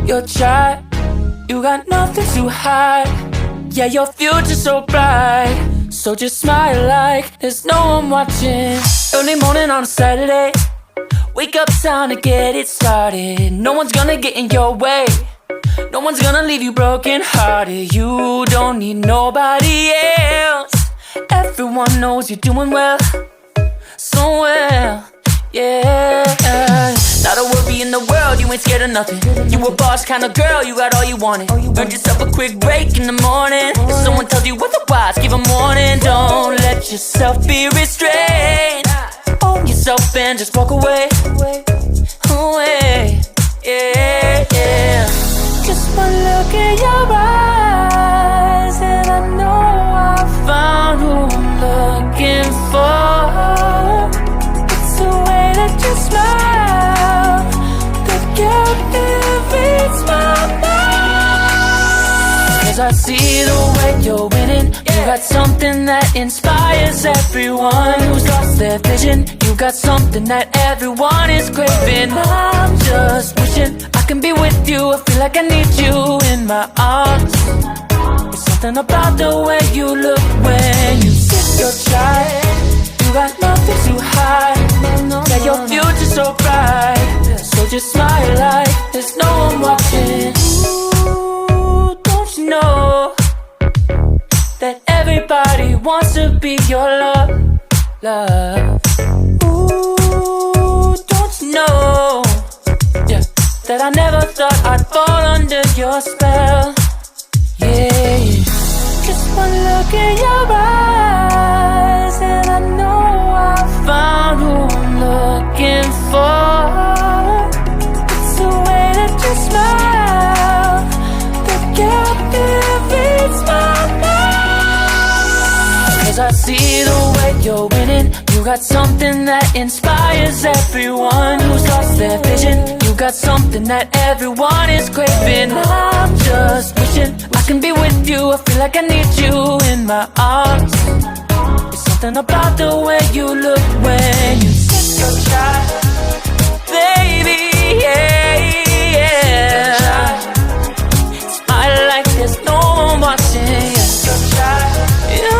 your child. You got nothing to hide. Yeah, your future's so bright. So just smile like there's no one watching. Early morning on a Saturday, wake up, time to get it started. No one's gonna get in your way. No one's gonna leave you broken hearted. You don't need nobody else. Everyone knows you're doing well, so well, yeah. Not a worry in the world, you ain't scared of nothing. You a boss kind of girl, you got all you wanted. Earned yourself a quick break in the morning. If someone tells you otherwise, give a warning. Don't let yourself be restrained. Own yourself and just walk away. Away, yeah, yeah. Just one look in your eyes and I know I found who I'm looking for. It's the way that you smile that captivates my mind. 'Cause I see the way you're winning. You got something that inspires everyone who's lost their vision. You got something that everyone is craving. I'm just wishing I can be with you. I feel like I need you in my arms. There's something about the way you look when you sit your child. You got nothing to hide. Yeah, your future's so bright. So just smile like there's no one watching. Ooh, don't you know that everybody wants to be your love, love. Ooh, don't you know, yeah, that I never thought I'd fall under your spell, yeah. Just one look in your eyes and I know I found who I'm looking for. It's the way that you smile that captivates my mind. 'Cause I see the way you're winning. You got something that inspires everyone who's lost their vision. You got something that everyone is craving. I'm just wishing I can be with you. I feel like I need you in my arms. There's something about the way you look when you sit your child.